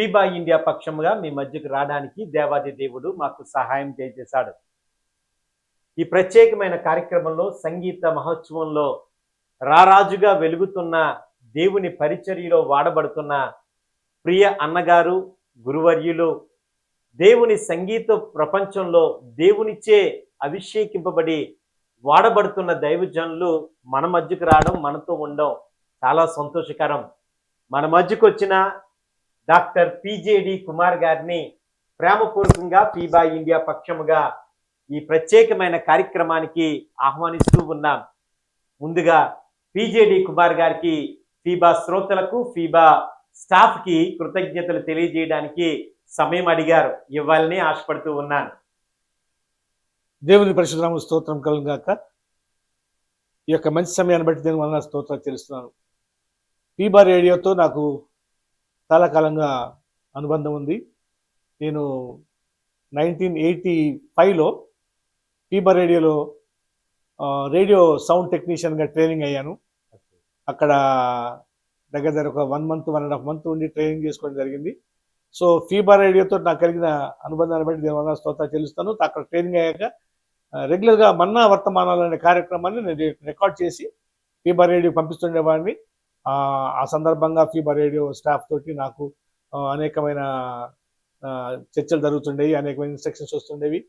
FIBA India పక్షముగా మీ మధ్యకు రావడానికి దేవాది దేవుడు మాకు సహాయం చేశాడు. ఈ ప్రత్యేకమైన కార్యక్రమంలో సంగీత మహోత్సవంలో రారాజుగా వెలుగుతున్న దేవుని పరిచర్యలో వాడబడుతున్న ప్రియ అన్నగారు, గురువర్యులు, దేవుని సంగీత ప్రపంచంలో దేవునిచే అభిషేకింపబడి వాడబడుతున్న దైవజనులు మన మధ్యకు రావడం, మనతో ఉండడం చాలా సంతోషకరం. మన మధ్యకు వచ్చిన డాక్టర్ పిజేడి కుమార్ గారిని ప్రేమపూర్వకంగా ఫీబా ఇండియా పక్షముగా ఈ ప్రత్యేకమైన కార్యక్రమానికి ఆహ్వానిస్తూ ఉన్నాం. ముందుగా పిజేడి కుమార్ గారికి ఫీబా శ్రోతలకు, ఫీబా స్టాఫ్కి కృతజ్ఞతలు తెలియజేయడానికి సమయం అడిగారు. ఇవ్వాలని ఆశపడుతూ ఉన్నాను. దేవుని పరిశుద్ధనామ స్తోత్రం కలుగుగాక. ఈ యొక్క మంచి సమయాన్ని బట్టి దేవుని వలన స్తోత్రాలు తెలుస్తున్నాను. ఫీబా రేడియోతో నాకు చాలా కాలంగా అనుబంధం ఉంది. నేను 1985లో ఫీబా రేడియోలో రేడియో సౌండ్ టెక్నీషియన్గా ట్రైనింగ్ అయ్యాను. అక్కడ దగ్గర ఒక 1 month 1.5 months ఉండి ట్రైనింగ్ చేసుకోవడం జరిగింది. సో ఫీబా రేడియోతో నాకు కలిగిన అనుబంధాన్ని బట్టి దేవుని వలన స్తోత్రాలు చెల్లిస్తాను. అక్కడ ట్రైనింగ్ అయ్యాక రెగ్యులర్గా మన్నా వర్తమానాలు అనే కార్యక్రమాన్ని నేను రికార్డ్ చేసి ఫీబా రేడియో పంపిస్తుండేవాడిని. ఆ సందర్భంగా ఫీబా రేడియో స్టాఫ్ తోటి నాకు అనేకమైన చర్చలు జరుగుతుండేవి, అనేకమైన ఇన్స్ట్రక్షన్స్ వస్తుండేవి.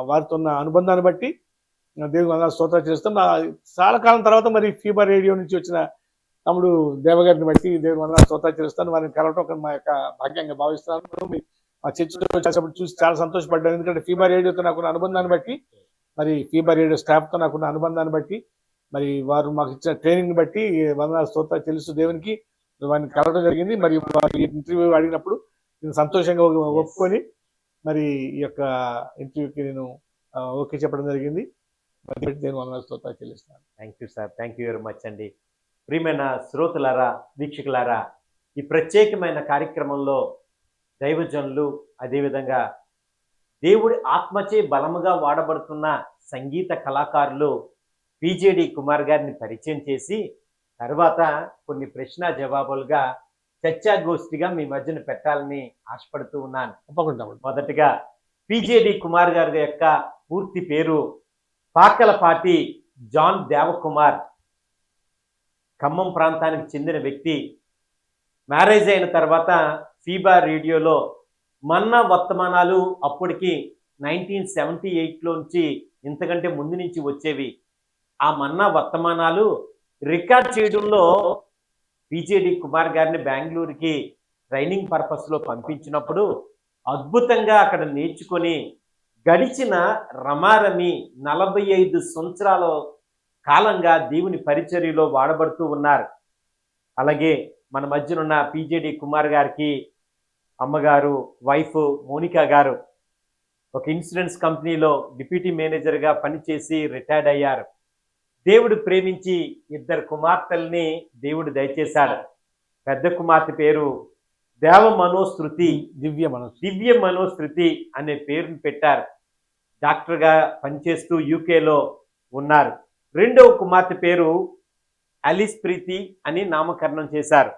వారితో ఉన్న అనుబంధాన్ని బట్టి దేవుని వలన స్తోత్రాలు చేస్తాం. చాలా కాలం తర్వాత మరి ఫీబా రేడియో నుంచి వచ్చిన తమ్ముడు దేవగారిని బట్టి దేవుని వలన స్తోత్రాలు చేస్తాను. వారిని కలవటం మా యొక్క భాగ్యంగా భావిస్తున్నాను. మా చర్చలో వచ్చేటప్పుడు చూసి చాలా సంతోషపడ్డాను. ఎందుకంటే ఫీబా రేడియోతో నాకున్న అనుబంధాన్ని బట్టి, మరి ఫీబా రేడియో స్టాఫ్తో నాకున్న అనుబంధాన్ని బట్టి, మరి వారు మాకు ఇచ్చిన ట్రైనింగ్ని బట్టి వందనాలు స్తోత్రాలు తెలుసు దేవునికి. వారిని కలవడం జరిగింది. మరి వారి ఇంటర్వ్యూ అడిగినప్పుడు నేను సంతోషంగా ఒప్పుకొని మరి ఈ యొక్క ఇంటర్వ్యూకి నేను ఓకే చెప్పడం జరిగింది. నేను వందనాలు స్తోత్రాలు చెల్లిస్తాను. Thank you sir, thank you very much అండి. ప్రియమైన శ్రోతలారా, వీక్షకులారా, ఈ ప్రత్యేకమైన కార్యక్రమంలో దైవజనులు, అదేవిధంగా దేవుడి ఆత్మచే బలముగా వాడబడుతున్న సంగీత కళాకారులు పిజేడి కుమార్ గారిని పరిచయం చేసి తర్వాత కొన్ని ప్రశ్న జవాబులుగా చర్చాగోష్ఠిగా మీ మధ్యన పెట్టాలని ఆశపడుతూ ఉన్నాను. తప్పకుండా. మొదటగా పిజేడి కుమార్ గారి యొక్క పూర్తి పేరు పాకలపాటి జాన్ దేవకుమార్. ఖమ్మం ప్రాంతానికి చెందిన వ్యక్తి. మ్యారేజ్ అయిన తర్వాత ఫీబా రేడియోలో మన్నా వర్తమానాలు అప్పటికి 1978లోంచి ఇంతకంటే ముందు నుంచి వచ్చేవి. ఆ మన్నా వర్తమానాలు రికార్డ్ చేయడంలో పిజేడి కుమార్ గారిని బెంగళూరుకి ట్రైనింగ్ పర్పస్లో పంపించినప్పుడు అద్భుతంగా అక్కడ నేర్చుకొని గడిచిన రమారమి 45 సంవత్సరాల కాలంగా దేవుని పరిచర్యలో వాడబడుతూ ఉన్నారు. అలాగే మన మధ్యనున్న పిజేడి కుమార్ గారికి అమ్మగారు, వైఫ్ మోనికా గారు ఒక ఇన్సూరెన్స్ కంపెనీలో డిప్యూటీ మేనేజర్గా పనిచేసి రిటైర్డ్ అయ్యారు. దేవుడు ప్రేమించి 2 కుమార్తెల్ని దేవుడు దయచేశాడు. పెద్ద కుమార్తె పేరు దివ్య మనోశృతి అనే పేరును పెట్టారు. డాక్టర్గా పనిచేస్తూ యూకేలో ఉన్నారు. రెండవ కుమార్తె పేరు అలిస్ ప్రీతి అని నామకరణం చేశారు.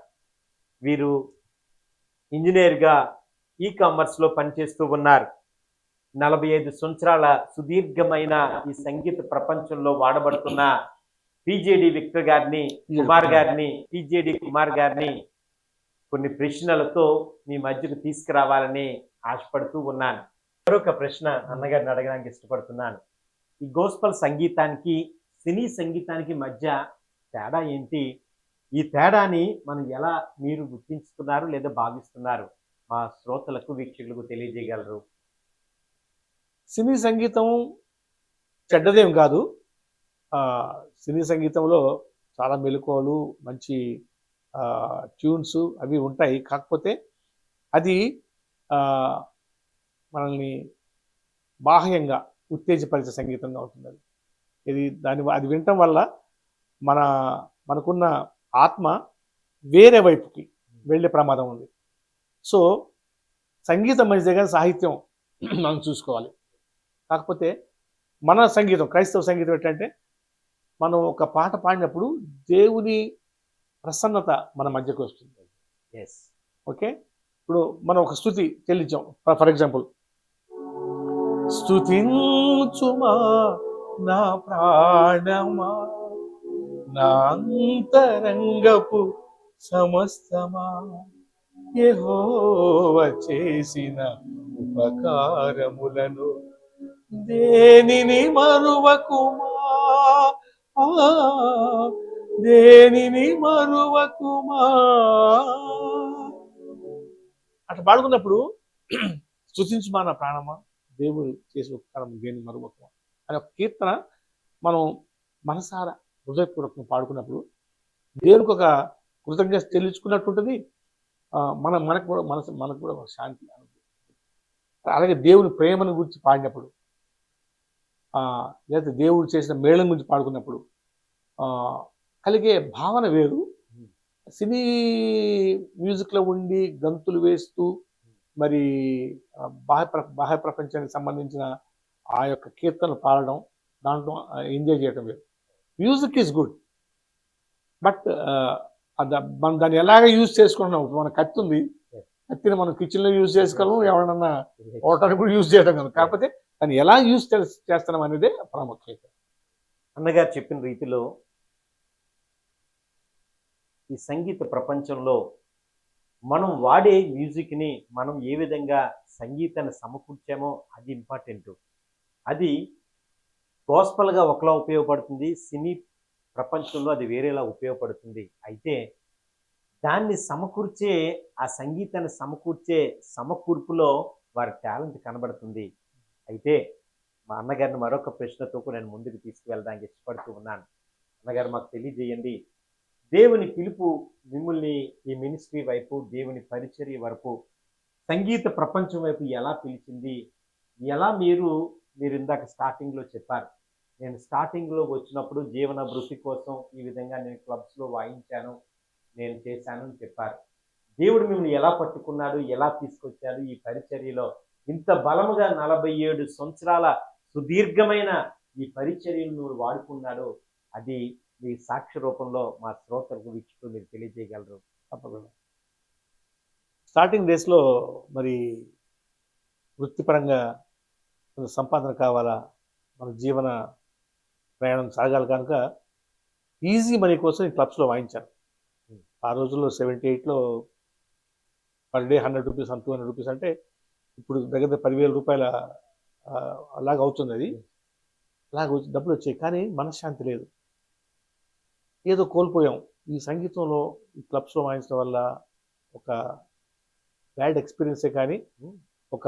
వీరు ఇంజనీర్గా కామర్స్లో పనిచేస్తూ ఉన్నారు. 45 సంవత్సరాల సుదీర్ఘమైన ఈ సంగీత ప్రపంచంలో వాడబడుతున్న పిజేడి కుమార్ గారిని కొన్ని ప్రశ్నలతో మీ మధ్యకు తీసుకురావాలని ఆశపడుతూ ఉన్నాను. మరొక ప్రశ్న అన్నగారిని అడగడానికి ఇష్టపడుతున్నాను. ఈ గోస్పల్ సంగీతానికి, సినీ సంగీతానికి మధ్య తేడా ఏంటి? ఈ తేడాని మనం ఎలా మీరు గుర్తించుతున్నారు లేదా భావిస్తున్నారు? మా శ్రోతలకు, వీక్షకులకు తెలియజేయగలరు? సినీ సంగీతం చెడ్డదేం కాదు. సినీ సంగీతంలో చాలా మెలకువలు, మంచి ట్యూన్స్ అవి ఉంటాయి. కాకపోతే అది మనల్ని బాహ్యంగా ఉత్తేజపరిచే సంగీతంగా ఉంటుంది. అది వినటం వల్ల మనకున్న ఆత్మ వేరే వైపుకి వెళ్ళే ప్రమాదం ఉంది. సో సంగీతం మంచిదే కానీ సాహిత్యం మనం చూసుకోవాలి. కాకపోతే మన సంగీతం, క్రైస్తవ సంగీతం ఏంటంటే మనం ఒక పాట పాడినప్పుడు దేవుని ప్రసన్నత మన మధ్యకు వస్తుంది. Yes, okay. ఇప్పుడు మనం ఒక స్థుతి చెల్లించాం. ఫర్ ఎగ్జాంపుల్, స్తుతించుమా నా ప్రాణమా, నా అంతరంగపు సమస్తమా, యెహోవా చేసిన ఉపకారములను దేనిని మరువకుమా, ఆ, దేనిని మరువకుమా. అట్లా పాడుకున్నప్పుడు స్తుతించుమా నా ప్రాణమా, దేవుడు చేసే ఉపకారం దేని మరువకుమా అనే ఒక కీర్తన మనం మనసారా హృదయపూర్వకంగా పాడుకున్నప్పుడు దేవునికి ఒక కృతజ్ఞత చెల్లించుకున్నట్టు ఉంటుంది. మనకు కూడా మనకు కూడా ఒక శాంతి అనుభూతి. అలాగే దేవుని ప్రేమను గురించి పాడినప్పుడు, లేకపోతే దేవుడు చేసిన మేళం గురించి పాడుకున్నప్పుడు కలిగే భావన వేరు. సినీ మ్యూజిక్లో ఉండి గంతులు వేస్తూ మరి బాహ్య ప్రపంచానికి సంబంధించిన ఆ యొక్క కీర్తనలు పాడడం, దాంట్లో ఎంజాయ్ చేయడం వేరు. మ్యూజిక్ ఈజ్ గుడ్, బట్ మనం దాన్ని ఎలాగ యూజ్ చేసుకుంటున్నాం. మన కత్తి ఉంది, కత్తిని మనం కిచెన్లో యూజ్ చేసుకోగలం, ఎవరన్నా ఓటానికి కూడా యూజ్ చేయడం కదా. కాకపోతే దాన్ని ఎలా యూజ్ చేస్తున్నాం అనేదే ప్రాముఖ్యత. అన్నగారు చెప్పిన రీతిలో ఈ సంగీత ప్రపంచంలో మనం వాడే మ్యూజిక్ని మనం ఏ విధంగా సంగీతాన్ని సమకూర్చామో అది ఇంపార్టెంట్. అది గోస్పల్గా ఒకలా ఉపయోగపడుతుంది, సినీ ప్రపంచంలో అది వేరేలా ఉపయోగపడుతుంది. అయితే దాన్ని సమకూర్చే, ఆ సంగీతాన్ని సమకూర్చే సమకూర్పులో వారి టాలెంట్ కనబడుతుంది. అయితే మా అన్నగారిని మరొక ప్రశ్నతో కూడా నేను ముందుకు తీసుకువెళ్ళడానికి ఇష్టపడుతూ ఉన్నాను. అన్నగారు మాకు తెలియజేయండి, దేవుని పిలుపు మిమ్మల్ని ఈ మినిస్ట్రీ వైపు, దేవుని పరిచర్య వరకు, సంగీత ప్రపంచం వైపు ఎలా పిలిచింది? ఎలా మీరు ఇందాక స్టార్టింగ్లో చెప్పారు, నేను స్టార్టింగ్లో వచ్చినప్పుడు జీవన వృత్తి కోసం ఈ విధంగా నేను క్లబ్స్లో వాయించాను, నేను చేశాను అని చెప్పారు. దేవుడు మిమ్మల్ని ఎలా పట్టుకున్నాడు, ఎలా తీసుకొచ్చాడు ఈ పరిచర్యలో? ఇంత బలముగా 47 సంవత్సరాల సుదీర్ఘమైన ఈ పరిచర్యను నువ్వు వాడుకున్నాడు, అది మీ సాక్ష్య రూపంలో మా శ్రోతలకు వీక్షకులు మీరు తెలియజేయగలరు? తప్పకుండా. స్టార్టింగ్ డేస్లో మరి వృత్తిపరంగా సంపాదన కావాలా, మన జీవన ప్రయాణం సాగాలి కనుక ఈజీ మనీ కోసం ఈ క్లబ్స్లో వాయించాను. ఆ రోజుల్లో 78లో పర్ డే 100 రూపీస్, 200 రూపీస్ అంటే ఇప్పుడు దగ్గర 10,000 రూపాయల అలాగ అవుతుంది. అది అలాగ డబ్బులు వచ్చాయి, కానీ మనశ్శాంతి లేదు, ఏదో కోల్పోయాం. ఈ సంగీతంలో ఈ క్లబ్స్లో వాయించడం వల్ల ఒక బ్యాడ్ ఎక్స్పీరియన్సే, కానీ ఒక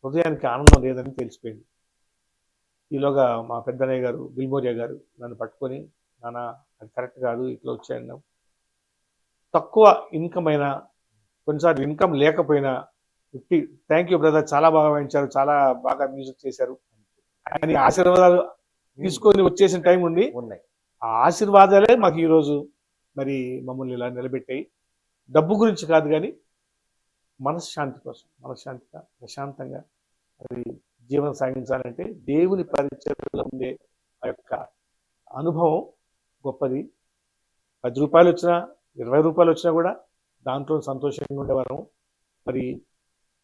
హృదయానికి ఆనందం లేదని తెలిసిపోయింది. ఈలోగా మా పెద్దన్నయ్య గారు బిల్మోరియా గారు నన్ను పట్టుకొని, నాన్న అది కరెక్ట్ కాదు, ఇట్లా వచ్చాయన్నాం. తక్కువ ఇన్కమ్ అయినా, కొన్నిసార్లు ఇన్కమ్ లేకపోయినా, థ్యాంక్ యూ బ్రదర్, చాలా బాగా వాయించారు, చాలా బాగా మ్యూజిక్ చేశారు అని ఆశీర్వాదాలు తీసుకొని వచ్చేసిన టైం ఉంది. ఆ ఆశీర్వాదాలే మాకు ఈరోజు మరి మమ్మల్ని ఇలా నిలబెట్టాయి. డబ్బు గురించి కాదు, కానీ మనశ్శాంతి కోసం, మనశ్శాంతిగా ప్రశాంతంగా అది జీవనం సాగించాలంటే దేవుని పరిచర్యలో ఉండే ఆ యొక్క అనుభవం గొప్పది. 10 రూపాయలు వచ్చినా, 20 రూపాయలు వచ్చినా కూడా దాంట్లో సంతోషంగా ఉండేవారు. మరి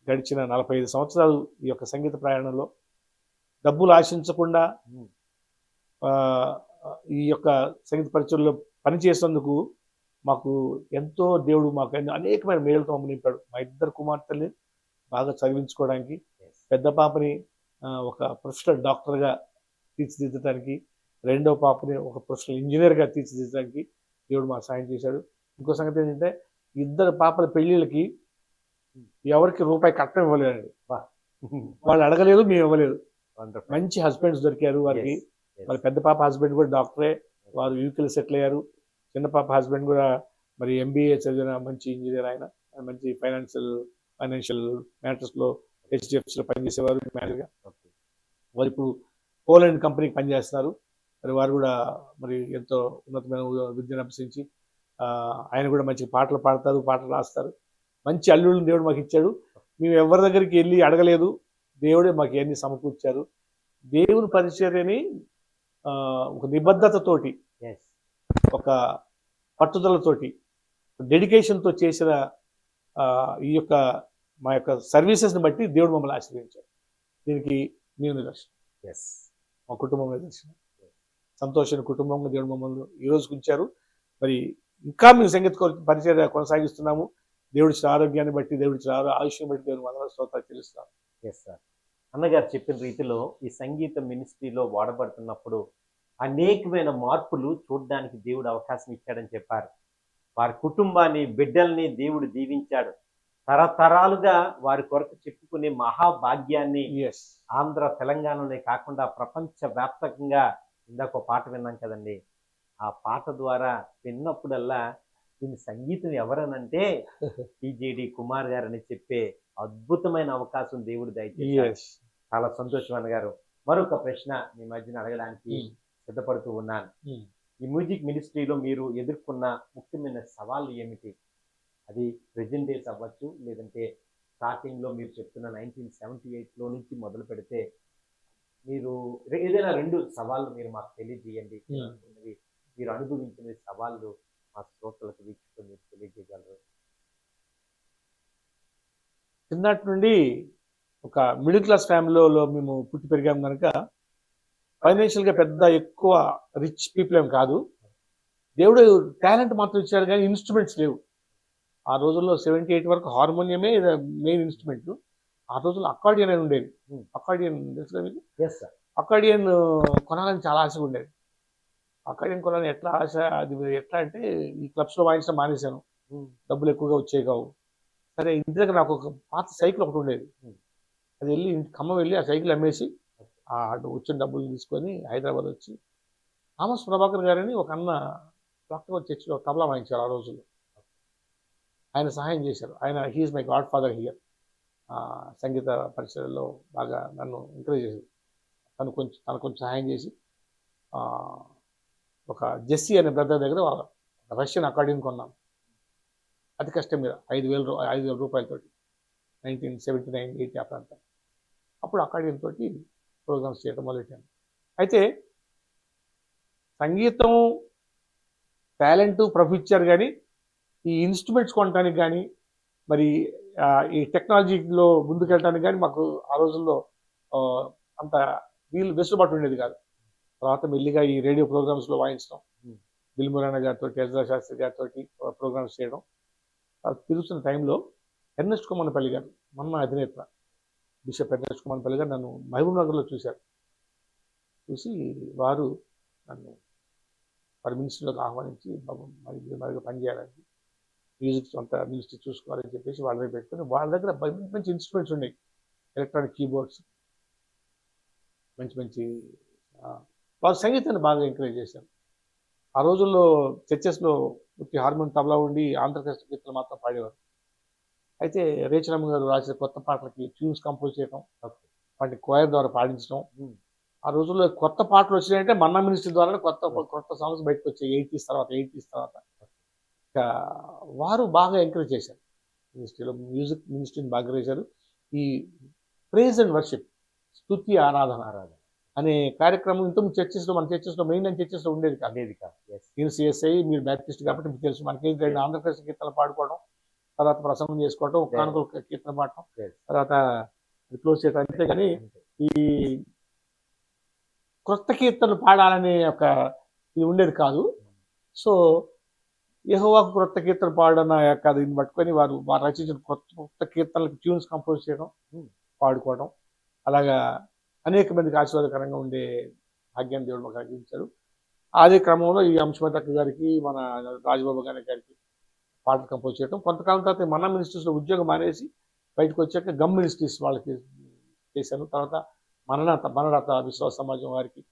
గడిచిన 45 సంవత్సరాలు ఈ యొక్క సంగీత ప్రయాణంలో డబ్బులు ఆశించకుండా ఈ యొక్క సంగీత పరిచయంలో పనిచేసేందుకు మాకు ఎంతో దేవుడు మాకు అనేకమైన మేలుతో నింపాడు. మా 2 కుమార్తెల్ని బాగా చదివించుకోవడానికి, పెద్ద పాపని ఒక ప్రొఫెషనల్ డాక్టర్గా తీర్చిదిద్దడానికి, రెండో పాపని ఒక ప్రొఫెషనల్ ఇంజనీర్గా తీర్చిదిద్దడానికి దేవుడు మాకు సాయం చేశాడు. ఇంకో సంగతి ఏంటంటే, 2 పాపల పెళ్ళిళ్ళకి ఎవరికి రూపాయి కట్నం ఇవ్వలేదండి. వాళ్ళు అడగలేదు, మేము ఇవ్వలేదు. మంచి హస్బెండ్స్ దొరికారు వారికి. వాళ్ళ పెద్ద పాప హస్బెండ్ కూడా డాక్టరే, వారు యూకేలో సెటిల్ అయ్యారు. చిన్న పాప హస్బెండ్ కూడా మరి MBA చదివిన మంచి ఇంజనీర్, ఆయన మంచి ఫైనాన్షియల్ మ్యాటర్స్లో HDFCలో పనిచేసేవారు మేనేజర్గా. వారు ఇప్పుడు పోలాండ్ కంపెనీకి పనిచేస్తున్నారు. మరి వారు కూడా మరి ఎంతో ఉన్నతమైన విద్యను అభ్యసించి ఆయన కూడా మంచి పాటలు పాడతారు, పాటలు రాస్తారు. మంచి అల్లుళ్ళని దేవుడు మాకు ఇచ్చాడు. మేము ఎవరి దగ్గరికి వెళ్ళి అడగలేదు, దేవుడే మాకు ఇవన్నీ సమకూర్చారు. దేవుని పరిచర్యని ఒక నిబద్ధతతోటి, ఒక పట్టుదలతోటి, డెడికేషన్తో చేసిన ఈ యొక్క మా యొక్క సర్వీసెస్ని బట్టి దేవుడు మమ్మల్ని ఆశీర్వదించాడు. దీనికి నేను నిదర్శనం, ఎస్. మా కుటుంబం నిదర్శనం. సంతోషమైన కుటుంబంగా దేవుడు మమ్మల్ని ఈ రోజుకి ఉంచారు. మరి ఇంకా మేము సంగీత పరిచర్య కొనసాగిస్తున్నాము. దేవుడిచ్చిన ఆరోగ్యాన్ని బట్టి, దేవుడిచ్చిన ఆయుష్ని బట్టి దేవుడు అందరూ స్తోత్రాలు చెల్లిస్తాం. Yes sir. అన్నగారు చెప్పిన రీతిలో ఈ సంగీత మినిస్ట్రీలో వాడబడుతున్నప్పుడు అనేకమైన మార్పులు చూడడానికి దేవుడు అవకాశం ఇచ్చాడని చెప్పారు. వారి కుటుంబాన్ని, బిడ్డల్ని దేవుడు దీవించాడు. తరతరాలుగా వారి కొరకు చెప్పుకునే మహాభాగ్యాన్ని ఎస్, ఆంధ్ర, తెలంగాణలోనే కాకుండా ప్రపంచ వ్యాప్తంగా ఇందాక ఒక పాట విన్నాం కదండి. ఆ పాట ద్వారా విన్నప్పుడల్లా దీని సంగీతం ఎవరనంటే టీజేడి కుమార్ గారని చెప్పే అద్భుతమైన అవకాశం దేవుడు దయచేశాడు. ఎస్. చాలా సంతోషం అన్నగారు. మరొక ప్రశ్న మీ మధ్యన అడగడానికి సిద్ధపడుతూ ఉన్నాను. ఈ మ్యూజిక్ మినిస్ట్రీలో మీరు ఎదుర్కొన్న ముఖ్యమైన సవాళ్ళు ఏమిటి? అది ప్రెజెంట్ డేస్ అవ్వచ్చు, లేదంటే స్టార్టింగ్లో మీరు చెప్తున్న 1978లో నుంచి మొదలు పెడితే మీరు ఏదైనా 2 సవాళ్ళు మీరు మాకు తెలియజేయండి. మీరు అనుభవించిన సవాళ్ళు మా శ్రోతలకు, వీక్షకులు మీరు తెలియజేయగలరు? చిన్నటి నుండి ఒక మిడిల్ క్లాస్ ఫ్యామిలీలో మేము పుట్టి పెరిగాం కనుక ఫైనాన్షియల్గా పెద్ద ఎక్కువ రిచ్ పీపుల్ ఏం కాదు. దేవుడు టాలెంట్ మాత్రం ఇచ్చాడు కానీ ఇన్స్ట్రుమెంట్స్ లేవు. ఆ రోజుల్లో 78 వరకు హార్మోనియమే మెయిన్ ఇన్స్ట్రుమెంట్. ఆ రోజుల్లో అకార్డియన్ అని ఉండేది. అకార్డియన్ తెలుసు కదా మీకు? Yes sir. అకార్డియన్ కొనాలని చాలా ఆశగా ఉండేది. అకార్డియన్ కొనాలని ఎట్లా ఆశ, అది ఎట్లా అంటే ఈ క్లబ్స్లో వాయించడం మానేశాను, డబ్బులు ఎక్కువగా వచ్చేవి కావు. సరే, ఇంటి దగ్గర నాకు ఒక పాత సైకిల్ ఒకటి ఉండేది. అది వెళ్ళి ఖమ్మం వెళ్ళి ఆ సైకిల్ అమ్మేసి అటు వచ్చిన డబ్బులు తీసుకొని హైదరాబాద్ వచ్చి థామస్ ప్రభాకర్ గారని ఒక అన్న డాక్టర్ చర్చిలో తబలా వాయించారు ఆ రోజుల్లో. ఆయన సహాయం చేశారు. ఆయన he is my godfather here. సంగీత పరిచయలో బాగా నన్ను ఎంకరేజ్ చేశారు. తను కొంచెం సహాయం చేసి ఒక జెస్సీ అనే బ్రదర్ దగ్గర రష్యన్ అకార్డియన్ కొన్నాం. అతి కష్టం మీద 5,000 రూపాయలతోటి 1979, 80 ఆ ప్రాంతం. అప్పుడు అకార్డియన్ తోటి ప్రోగ్రామ్స్ చేయడం మొదలెట్టాను. అయితే సంగీతం టాలెంట్ ప్రభు ఇచ్చారు కానీ ఈ ఇన్స్ట్రుమెంట్స్ కొనడానికి కానీ మరి ఈ టెక్నాలజీలో ముందుకెళ్ళడానికి కానీ మాకు ఆ రోజుల్లో అంత వెసులుబాటు ఉండేది కాదు. తర్వాత మెల్లిగా ఈ రేడియో ప్రోగ్రామ్స్లో వాయించడం, బిల్మురాణ గారితో, ఎజ్రా శాస్త్రి గారితో ప్రోగ్రామ్స్ చేయడం. తిరుగుతున్న టైంలో ఎర్నెస్ట్ కొమ్మనపల్లి గారు, మన అధినేత బిషప్ ఎర్నెస్ట్ కొమ్మనపల్లి గారు నన్ను మహబూబ్ నగర్లో చూశారు. చూసి వారు నన్ను వారి మినిస్ట్రీలోకి ఆహ్వానించి మరిగా పనిచేయాలని, మ్యూజిక్ సొంత మినిస్ట్రీ చూసుకోవాలని చెప్పేసి వాళ్ళ దగ్గర పెట్టుకొని, వాళ్ళ దగ్గర మంచి ఇన్స్ట్రుమెంట్స్ ఉన్నాయి, ఎలక్ట్రానిక్ కీబోర్డ్స్, మంచి వారు సంగీతాన్ని బాగా ఎంకరేజ్ చేశారు. ఆ రోజుల్లో చర్చెస్లో హార్మోన్ తబలా ఉండి ఆంధ్రప్రదేశ్ గీతాలు మాత్రం పాడేవారు. అయితే రేచరమ్మ గారు రాసిన కొత్త పాటలకి ట్యూన్స్ కంపోజ్ చేయడం, వాటిని కోయర్ ద్వారా పాడించడం. ఆ రోజుల్లో కొత్త పాటలు వచ్చినాయంటే మన్నా మినిస్ట్రీ ద్వారా కొత్త సాంగ్స్ బయటకు వచ్చాయి 80s తర్వాత. ఇంకా వారు బాగా ఎంకరేజ్ చేశారు. మినిస్ట్రీలో మ్యూజిక్ మినిస్ట్రీని బాగా చేశారు. ఈ ప్రేజ్ అండ్ వర్షిప్, స్తుతి ఆరాధన అనే కార్యక్రమం ఇంతకుముందు మన చర్చెస్లో మెయిన్ చర్చెస్లో ఉండేది కాదు. నేను సిఎస్ఐ, మీరు బ్యాప్టిస్ట్ కాబట్టి మీకు తెలుసు. మనకి ఆంధ్రప్రదేశ్ కీర్తనలు పాడుకోవడం, తర్వాత ప్రసంగం చేసుకోవడం, కానుకలు కీర్తన పాడటం, తర్వాత క్లోజ్ చేయడం, అంతే. కానీ ఈ కొత్త కీర్తనలు పాడాలనే ఒక ఇది ఉండేది కాదు. సో యెహోవాకు కొత్త కీర్తన పాడన యొక్క దీన్ని పట్టుకొని వారు రచించిన కొత్త కీర్తనలకు ట్యూన్స్ కంపోజ్ చేయడం, పాడుకోవడం, అలాగా అనేక మందికి ఆశీర్వాదకరంగా ఉండే భాగ్యాన్ని దేవుడు మాకు కలిగించాడు. అదే క్రమంలో ఈ అంశమతక్క గారికి, మన రాజబాబు గారికి పాటలు కంపోజ్ చేయడం. కొంతకాలం తర్వాత మన మినిస్ట్రీస్లో ఉద్యోగం మానేసి బయటకు వచ్చాక గమ్ మినిస్ట్రీస్ వాళ్ళకి చేశాను. తర్వాత మనరాత విశ్వాస సమాజం వారికి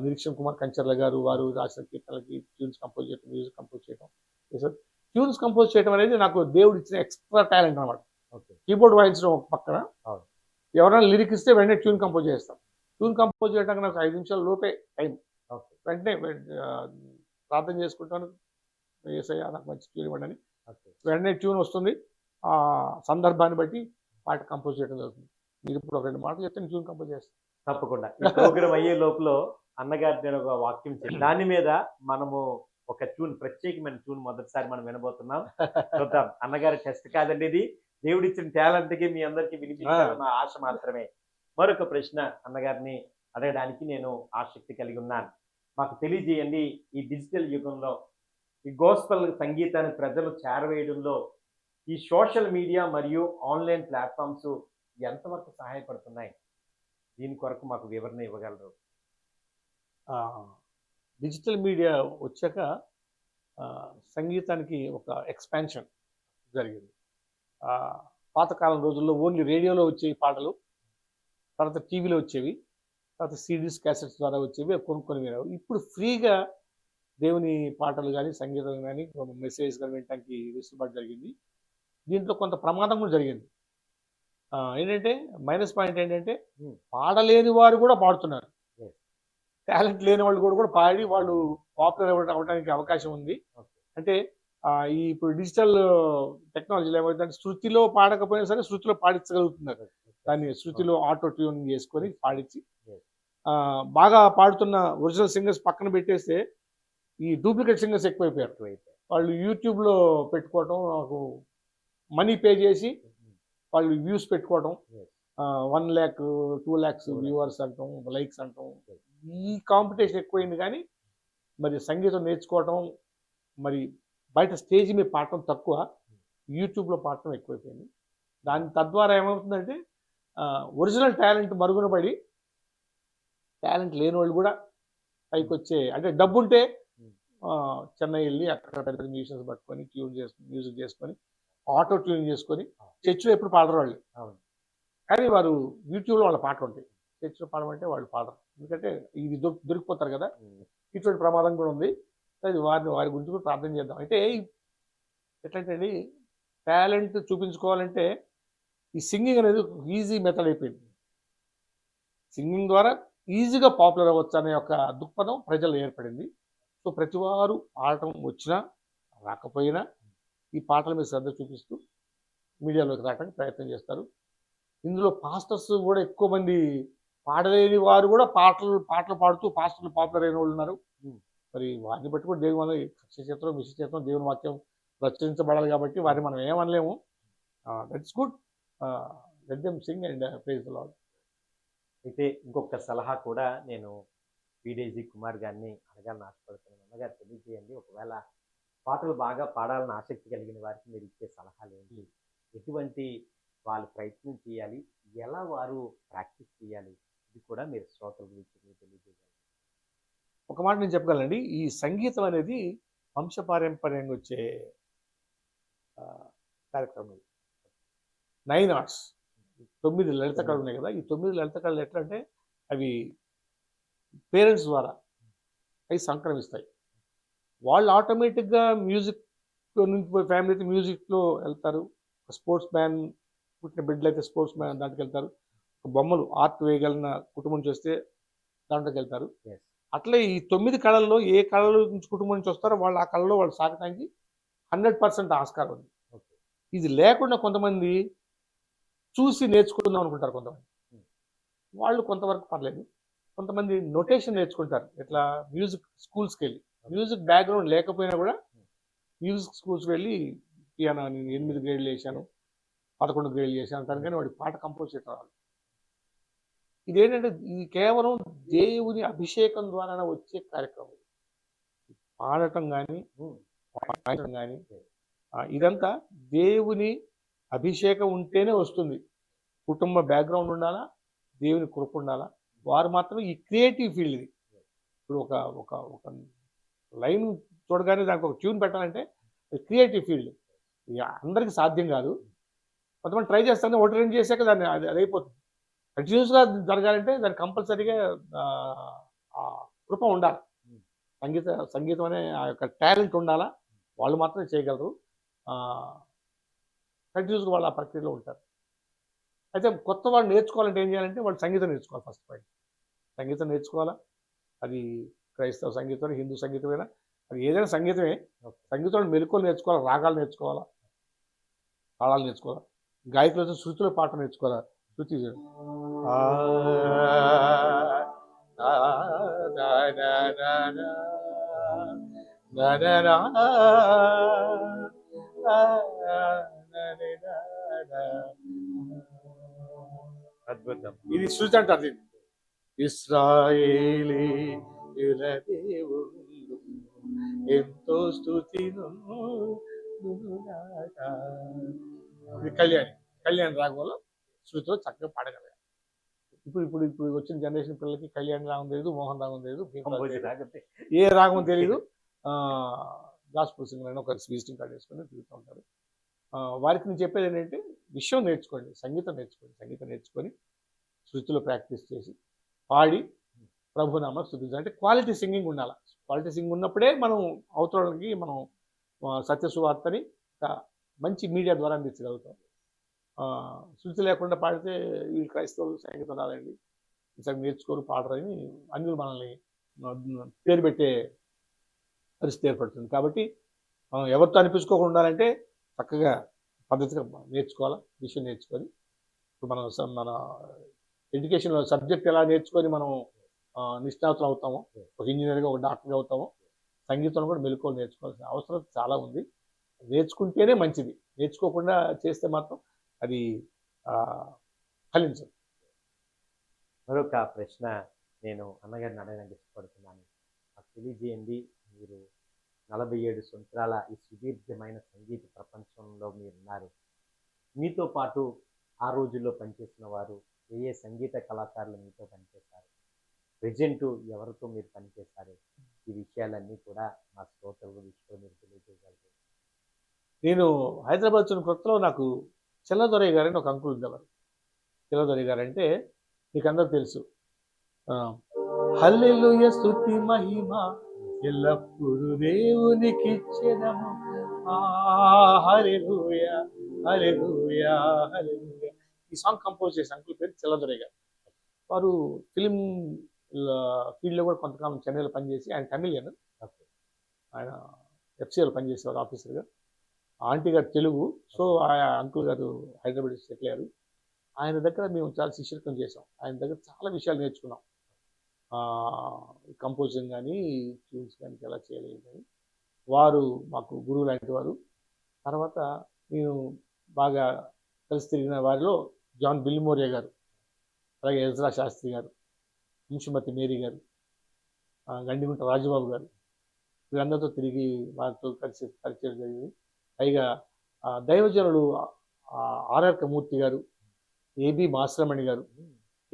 నిరీక్షణ్ కుమార్ కంచర్ల గారు, వారు రాసిన కీర్తనలకి ట్యూన్స్ కంపోజ్ చేయడం, మ్యూజిక్ కంపోజ్ చేయడం చేశారు. ట్యూన్స్ కంపోజ్ చేయడం అనేది నాకు దేవుడు ఇచ్చిన ఎక్స్ట్రా టాలెంట్ అనమాట. కీబోర్డ్ వాయించడం ఒక పక్కన, ఎవరైనా లిరిక్ ఇస్తే వెంటనే ట్యూన్ కంపోజ్ చేస్తాం. ట్యూన్ కంపోజ్ చేయడానికి నాకు 5 నిమిషాల లోపే టైం. వెంటనే ప్రార్థన చేసుకుంటాను, యేసయ్యా నాకు మంచి ట్యూన్ ఇవ్వండి, వెంటనే ట్యూన్ వస్తుంది. ఆ సందర్భాన్ని బట్టి పాట కంపోజ్ చేయడం జరుగుతుంది. మీరు ఇప్పుడు 2 మాటలు చెప్తే ట్యూన్ కంపోజ్ చేస్తాను. తప్పకుండా. ఈ ప్రోగ్రామ్ అయ్యే లోపల అన్నగారి నేను ఒక వాక్యం దాని మీద మనము ఒక ట్యూన్, ప్రత్యేకమైన ట్యూన్ మొదటిసారి మనం వినబోతున్నాం. చూద్దాం. అన్నగారి టెస్ట్ కాదండి ఇది. దేవుడిచ్చిన టాలెంట్‌కి మీ అందరికీ వినిపించాలన్న ఆశ మాత్రమే. మరొక ప్రశ్న అన్నగారిని అడగడానికి నేను ఆసక్తి కలిగి ఉన్నాను. మాకు తెలియజేయండి, ఈ డిజిటల్ యుగంలో ఈ గోస్పెల్ సంగీతాన్ని ప్రజలు చేరవేయడంలో ఈ సోషల్ మీడియా మరియు ఆన్‌లైన్ ప్లాట్‌ఫార్మ్స్ ఎంతవరకు సహాయపడుతున్నాయి? దీని కొరకు మాకు వివరణ ఇవ్వగలరు? డిజిటల్ మీడియా వచ్చాక సంగీతానికి ఒక ఎక్స్పాన్షన్ జరిగింది. పాతకాలం రోజుల్లో ఓన్లీ రేడియోలో వచ్చేవి పాటలు, తర్వాత టీవీలో వచ్చేవి, తర్వాత సీడీస్ క్యాసెట్స్ ద్వారా వచ్చేవి, అవి కొనుక్కొని వినేవారు. ఇప్పుడు ఫ్రీగా దేవుని పాటలు కానీ, సంగీతం కానీ, మెసేజ్ కానీ వినడానికి వెసులుబాటు జరిగింది. దీంట్లో కొంత ప్రమాదం కూడా జరిగింది. ఏంటంటే మైనస్ పాయింట్ ఏంటంటే పాడలేని వారు కూడా పాడుతున్నారు. టాలెంట్ లేని వాళ్ళు కూడా పాడి వాళ్ళు పాపులర్ అవ్వడానికి అవకాశం ఉంది. అంటే ఈ ఇప్పుడు డిజిటల్ టెక్నాలజీలో ఏమవుతుందంటే శృతిలో పాడకపోయినా సరే శృతిలో పాడించగలుగుతున్నారు. దాన్ని శృతిలో ఆటో ట్యూన్ చేసుకొని పాడించి బాగా పాడుతున్న ఒరిజినల్ సింగర్స్ పక్కన పెట్టేస్తే ఈ డూప్లికేట్ సింగర్స్ ఎక్కువైపోయారు. వాళ్ళు యూట్యూబ్లో పెట్టుకోవటం, నాకు మనీ పే చేసి వాళ్ళు వ్యూస్ పెట్టుకోవడం, 1 lakh 2 lakhs వ్యూవర్స్ అంటాం, లైక్స్ అంటాం. ఈ కాంపిటీషన్ ఎక్కువైంది. కానీ మరి సంగీతం నేర్చుకోవటం, మరి బయట స్టేజ్ మీద పాడటం తక్కువ, యూట్యూబ్లో పాడటం ఎక్కువైపోయింది. తద్వారా ఏమవుతుందంటే ఒరిజినల్ టాలెంట్ మరుగున పడి టాలెంట్ లేని వాళ్ళు కూడా పైకి వచ్చే, అంటే డబ్బుంటే చెన్నై వెళ్ళి అక్కడ పెద్ద పెద్ద మ్యూజిషియన్స్ పట్టుకొని మ్యూజిక్ చేసుకొని ఆటో ట్యూన్ చేసుకొని చర్చిలో ఎప్పుడు పాడరు వాళ్ళు. కానీ వారు యూట్యూబ్లో వాళ్ళ పాటలు ఉంటాయి. చర్చిలో పాడమంటే వాళ్ళు పాడరు, ఎందుకంటే ఇది దొరికిపోతారు కదా. ఇటువంటి ప్రమాదం కూడా ఉంది. అది వారి గురించి కూడా ప్రార్థన చేద్దాం. అంటే ఎట్లంటే టాలెంట్ చూపించుకోవాలంటే ఈ సింగింగ్ అనేది ఈజీ మెథడ్ అయిపోయింది. సింగింగ్ ద్వారా ఈజీగా పాపులర్ అవ్వచ్చు అనే ఒక దృక్పథం ప్రజలు ఏర్పడింది. సో ప్రతి వారు ఆడటం వచ్చినా రాకపోయినా ఈ పాటల మీద శ్రద్ధ చూపిస్తూ మీడియాలోకి రావడానికి ప్రయత్నం చేస్తారు. ఇందులో పాస్టర్స్ కూడా ఎక్కువ మంది, పాడలేని వారు కూడా పాటలు పాడుతూ పాస్టర్లు పాపులర్ అయిన వాళ్ళు ఉన్నారు. మరి వారిని బట్టి కూడా దేవుని వల్ల కక్ష చేతం మిష చేతం దేవుని వాక్యం ప్రచురించబడాలి కాబట్టి వారిని మనం ఏమనలేము. That's good. Let them sing and praise the Lord. అయితే ఇంకొక సలహా కూడా నేను పీడీజీ కుమార్ గారిని అడగాలని ఆశపడుతున్నాను. అన్నగారు తెలియజేయండి, ఒకవేళ పాటలు బాగా పాడాలని ఆసక్తి కలిగిన వారికి మీరు ఇచ్చే సలహాలు ఏంటి? ఎటువంటి వాళ్ళు ప్రయత్నం చేయాలి, ఎలా వారు ప్రాక్టీస్ చేయాలి, ఇది కూడా మీరు శ్రోతలకు తెలియజేయాలి. ఒక మాట నేను చెప్పగలండి, ఈ సంగీతం అనేది వంశపారంపర్యంగా వచ్చే కార్యక్రమం. 9 arts, 9 లలిత కళలు ఉన్నాయి కదా. ఈ 9 లలిత కళలు ఎట్లా అంటే అవి పేరెంట్స్ ద్వారా అవి సంక్రమిస్తాయి. వాళ్ళు ఆటోమేటిక్గా మ్యూజిక్ నుంచి ఫ్యామిలీ మ్యూజిక్లో వెళ్తారు. స్పోర్ట్స్ మ్యాన్ పుట్టిన బిడ్డలు అయితే స్పోర్ట్స్ మ్యాన్ దాంట్లోకి వెళ్తారు. బొమ్మలు ఆర్ట్ వేయగలిగిన కుటుంబం నుంచి వస్తే దాంట్లోకి వెళ్తారు. అట్లే ఈ 9 కళల్లో ఏ కళల నుంచి కుటుంబం నుంచి వస్తారో వాళ్ళు ఆ కళలో వాళ్ళు సాగటానికి 100% ఆస్కారం ఉంది. ఇది లేకుండా కొంతమంది చూసి నేర్చుకుందాం అనుకుంటారు. కొంతమంది వాళ్ళు కొంతవరకు పర్లేదు. కొంతమంది నొటేషన్ నేర్చుకుంటారు. ఇట్లా మ్యూజిక్ స్కూల్స్కి వెళ్ళి, మ్యూజిక్ బ్యాక్గ్రౌండ్ లేకపోయినా కూడా మ్యూజిక్ స్కూల్స్కి వెళ్ళి పియానో నేను 8 గ్రేడ్లు వేసాను, 11 గ్రేడ్లు చేశాను అంటాను, కానీ వాడికి పాట కంపోజ్ చేయడం రాదు. ఇదేంటంటే ఇది కేవలం దేవుని అభిషేకం ద్వారా వచ్చే కార్యక్రమం. పాడటం కానీ పాడటం కానీ ఇదంతా దేవుని అభిషేకం ఉంటేనే వస్తుంది. కుటుంబ బ్యాక్గ్రౌండ్ ఉండాలా, దేవుని కృప ఉండాలా, వారు మాత్రమే ఈ క్రియేటివ్ ఫీల్డ్. ఇది ఇప్పుడు ఒక ఒక ఒక లైన్ చూడగానే దానికి ఒక ట్యూన్ పెట్టాలంటే క్రియేటివ్ ఫీల్డ్. అందరికీ సాధ్యం కాదు. కొంతమంది ట్రై చేస్తానే ఒకటి రెండు చేశాక దాన్ని అది అయిపోతుంది. కంటిన్యూస్గా జరగాలంటే దానికి కంపల్సరీగా కృప ఉండాలి. సంగీతం అనే ఆ యొక్క టాలెంట్ ఉండాలా, వాళ్ళు మాత్రమే చేయగలరు. కంటిన్యూస్గా వాళ్ళు ఆ ప్రక్రియలో ఉంటారు. అయితే కొత్త వాళ్ళు నేర్చుకోవాలంటే ఏం చేయాలంటే వాళ్ళు సంగీతం నేర్చుకోవాలి. ఫస్ట్ పాయింట్ సంగీతం నేర్చుకోవాలా. అది క్రైస్తవ సంగీతం, హిందూ సంగీతమైనా, అది ఏదైనా సంగీతమే. సంగీతంలో మెలకువలు నేర్చుకోవాలి, రాగాలు నేర్చుకోవాలా, తాళాలు నేర్చుకోవాలా, గాయకులతో శృతిలో పాట నేర్చుకోవాలా. శృతి నా నా నా, నా, నా, నా. అద్భుతం. ఇది శృతి అంటారు దీన్ని. ఇస్రాయేలీ దేవుళ్ళు ఎంతో స్తుతిను ఇది కళ్యాణి రాగంలో శృతిలో చక్కగా పాడగలగాలి. ఇప్పుడు ఇప్పుడు ఇప్పుడు వచ్చిన జనరేషన్ పిల్లలకి కళ్యాణి రాగం తెలియదు, మోహన్ రాగం తెలియదు, కంపోజిట్ ఆగతే. ఏ రాగం తెలియదు. గాస్పుల్ సింగర్ అని ఒక విజిటింగ్ కార్డు వేసుకొని తిరుగుతూ ఉంటారు. వారికి నేను చెప్పేది ఏంటంటే విషయం నేర్చుకోండి, సంగీతం నేర్చుకొని శృతిలో ప్రాక్టీస్ చేసి పాడి ప్రభునామ స్తుతించాలి. అంటే క్వాలిటీ సింగింగ్ ఉండాలి. క్వాలిటీ సింగింగ్ ఉన్నప్పుడే మనం అవతలకి మనం సత్య సువార్తని ఒక మంచి మీడియా ద్వారా అందించగలుగుతాం. శృతి లేకుండా పాడితే వీళ్ళు క్రైస్తవులు సంగీతం రాదండి, ఈసారి నేర్చుకోరు పాడరని అన్యులు మనల్ని పేరు పెట్టే పరిస్థితి ఏర్పడుతుంది. కాబట్టి మనం ఎవరితో అనిపించుకోకుండా ఉండాలంటే చక్కగా పద్ధతిగా నేర్చుకోవాలి, విషయం నేర్చుకొని. ఇప్పుడు మనం మన ఎడ్యుకేషన్లో సబ్జెక్ట్ ఎలా నేర్చుకొని మనం నిష్ణాతులు అవుతామో, ఒక ఇంజనీర్గా ఒక డాక్టర్గా అవుతామో, సంగీతంలో కూడా మెలకువలు నేర్చుకోవాల్సిన అవసరం చాలా ఉంది. నేర్చుకుంటేనే మంచిది, నేర్చుకోకుండా చేస్తే మాత్రం అది ఫలించదు. మరొక ప్రశ్న నేను అన్నగారిని అడగడానికి ఇష్టపడుతున్నాను. నాకు తెలియజేయండి, మీరు 47 సంవత్సరాల ఈ సుదీర్ఘమైన సంగీత ప్రపంచంలో మీరున్నారు. మీతో పాటు ఆ రోజుల్లో పనిచేసిన వారు ఏ సంగీత కళాకారులు మీతో పనిచేశారు, ప్రెజెంట్ ఎవరితో మీరు పనిచేశారు, ఈ విషయాలన్నీ కూడా మా శ్రోతల విషయంలో మీరు తెలియజేయగలరు. నేను హైదరాబాద్ వచ్చిన కొత్తలో నాకు చెల్లదొరయ్య గారని ఒక అంకుల్ ఉండేవారు. చెల్లదొరయ్య గారు అంటే మీకు అందరూ తెలుసు. హల్లెలూయా స్తుతి మహిమ ఎల్లప్పుడు దేవునికి ఇచ్చెదము, హల్లెలూయా హల్లెలూయా హల్లెలూయా. ఈ సాంగ్ కంపోజ్ చేసిన అంకుల్ పేరు చెల్లదొరయ్య గారు. వారు ఫిలిం ఫీల్డ్లో కూడా కొంతకాలం చెన్నైలో పనిచేసి, ఆయన తమిళియన్, ఆయన ఎఫ్సిఎల్ పనిచేసేవారు ఆఫీసర్గా. ఆంటీ గారు తెలుగు, సో ఆ అంకుల్ గారు హైదరాబాద్ సెటిల్ అయ్యారు. ఆయన దగ్గర మేము చాలా శిష్యత్వం చేసాం. ఆయన దగ్గర చాలా విషయాలు నేర్చుకున్నాం. కంపోజింగ్ కానీ, ట్యూన్స్ కానీ ఎలా చేయలేదు కానీ వారు మాకు గురువు లాంటి వారు. తర్వాత నేను బాగా కలిసి తిరిగిన వారిలో జాన్ బిల్మోరియా గారు, అలాగే ఎజ్రా శాస్త్రి గారు, మున్షిమతి మేరీ గారు, గండిగుంట రాజబాబు గారు, వీళ్ళందరితో తిరిగి వారితో కలిసి పరిచయం జరిగింది. పైగా దైవజనులు ఆర్ఆర్ మూర్తి గారు, ఏబి మాస్టరమణి గారు,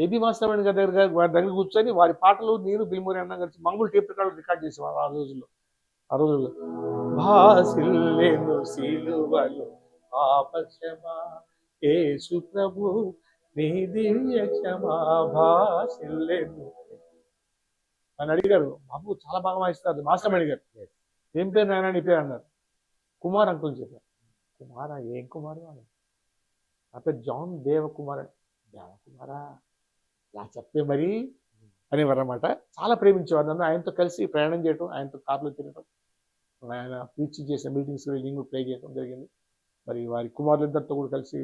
ఏబి మాస్టరమణి గారి దగ్గర కూర్చొని వారి పాటలు నేను బిల్మోరి అన్న కలిసి మంగళ టేప్ రికార్డ్ చేసేవారు ఆ రోజుల్లో. భాసిల్లేను సిలువలో పాపక్షమా యేసు ప్రభు నీ దివ్య క్షమా భాసిల్లేను అని అడిగారు. బాబు చాలా బాగా వాయిస్తారు మాస్టరమణి గారు. ఏం పేరు నాయన నీ పేరు అన్నారు. కుమార్ అంకుల్ చెప్పారు. కుమారా, ఏం కుమారు అని. నా పేరు జాన్ దేవకుమార్. దేవకుమారా ఇలా చెప్పే మరి అనేవారు అన్నమాట. చాలా ప్రేమించేవారు నన్ను. ఆయనతో కలిసి ప్రయాణం చేయడం, ఆయనతో కార్లో తిరగడం, ఆయన ప్రీచ్ చేసిన మీటింగ్స్ నేను ప్లే చేయడం జరిగింది. మరి వారి కుమారులిద్దరితో కూడా కలిసి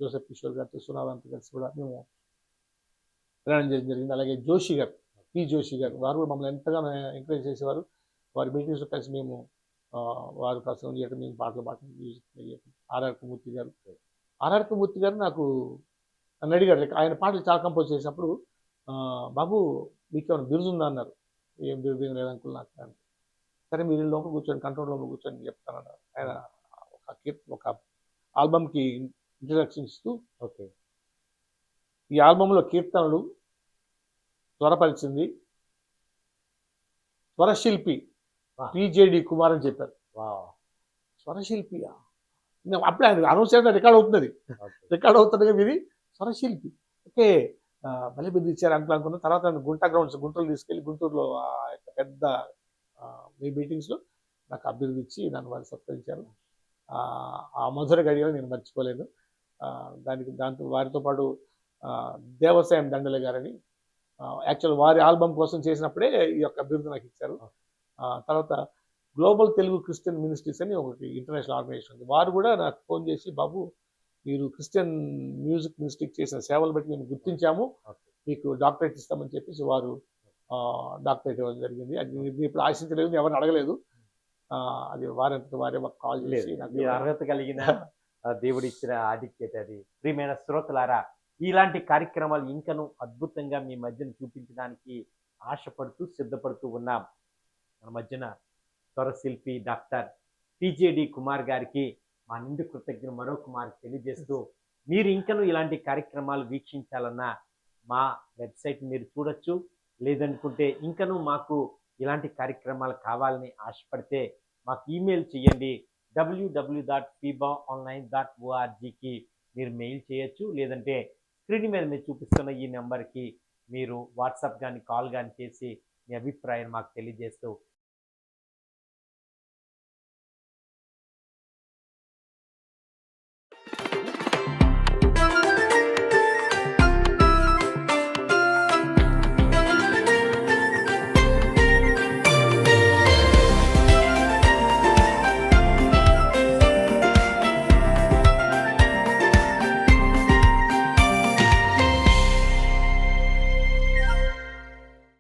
జోసెఫ్ కిషోర్ గారితో, సునాదంతో కలిసి కూడా మేము ప్రయాణం చేయడం జరిగింది. అలాగే జోషి గారు, పి జోషి గారు, వారు కూడా మమ్మల్ని ఎంతగానో ఎంకరేజ్ చేసేవారు. వారి మీటింగ్స్లో కలిసి మేము వారు ప్రసంగం చేయడం, మేము పాటలు మ్యూజిక్ ప్లే చేయడం. ఆర్ఆర్ మూర్తి గారు నాకు నన్ను అడిగారు. ఆయన పాటలు చాలా కంపోజ్ చేసినప్పుడు, బాబు మీకేమైనా బిరుదు ఉందా అన్నారు. ఏం బిరుదు ఏం లేదనుకున్నా నాకు. సరే మీరు లోపల కూర్చొని, కంట్రోల్ రూమ్లో కూర్చొని చెప్తానన్నారు. ఆయన ఒక ఆల్బమ్కి ఇంట్రడక్షన్ ఇస్తూ, ఓకే ఈ ఆల్బంలో కీర్తనలు స్వరపరిచింది స్వరశిల్పి పిజేడి కుమార్ అని చెప్పారు. స్వరశిల్పియా? అప్పుడే ఆయన అనౌన్స్ చేయడం రికార్డ్ అవుతుంది ఇది స్వరశిల్పి. ఓకే మళ్ళీ బిరుదు ఇచ్చారు అనుకున్న తర్వాత గుంటూరు తీసుకెళ్ళి గుంటూరులో పెద్ద మీటింగ్స్లో నాకు అభివృద్ధి ఇచ్చి నన్ను వాళ్ళు సత్కరించారు. ఆ మధుర గడియలు నేను మర్చిపోలేను. దాంతో వారితో పాటు దేవసాయం దండల గారని, యాక్చువల్ వారి ఆల్బమ్ కోసం చేసినప్పుడే ఈ యొక్క అభివృద్ధి నాకు ఇచ్చారు. తర్వాత గ్లోబల్ తెలుగు క్రిస్టియన్ మినిస్ట్రీస్ అని ఒకటి ఇంటర్నేషనల్ ఆర్గనైజేషన్ ఉంది. వారు కూడా నాకు ఫోన్ చేసి, బాబు మీరు క్రిస్టియన్ మ్యూజిక్ మినిస్ట్రీకి చేసిన సేవలు బట్టి మేము గుర్తించాము, మీకు డాక్టరేట్ ఇస్తామని చెప్పేసి వారు డాక్టరేట్ ఇవ్వడం జరిగింది. అది ఇప్పుడు ఆశించలేదు, ఎవరిని అడగలేదు. అది వారంతట వారే మాకు కాల్ లేదు, చేసి నాకు మీ అర్హత కలిగిన దేవుడు ఇచ్చిన ఆధిక్యత అది. ప్రియమైన శ్రోతలారా, ఇలాంటి కార్యక్రమాలు ఇంకను అద్భుతంగా మీ మధ్యన చూపించడానికి ఆశపడుతూ సిద్ధపడుతూ ఉన్నాం. మన మధ్యన స్వరశిల్పి డాక్టర్ టిజేడి కుమార్ గారికి మా నిండు కృతజ్ఞతలు మరొకమారు తెలియజేస్తూ, మీరు ఇంకను ఇలాంటి కార్యక్రమాలు వీక్షించాలన్నా మా వెబ్సైట్ మీరు చూడొచ్చు. లేదనుకుంటే ఇంకను మాకు ఇలాంటి కార్యక్రమాలు కావాలని ఆశపడితే మాకు ఈమెయిల్ చేయండి. www.fibaonline.orgకి మీరు మెయిల్ చేయొచ్చు. లేదంటే స్క్రీన్ మీద మీరు చూపిస్తున్న ఈ నెంబర్కి మీరు వాట్సాప్ కానీ కాల్ కానీ చేసి మీ అభిప్రాయం మాకు తెలియజేస్తూ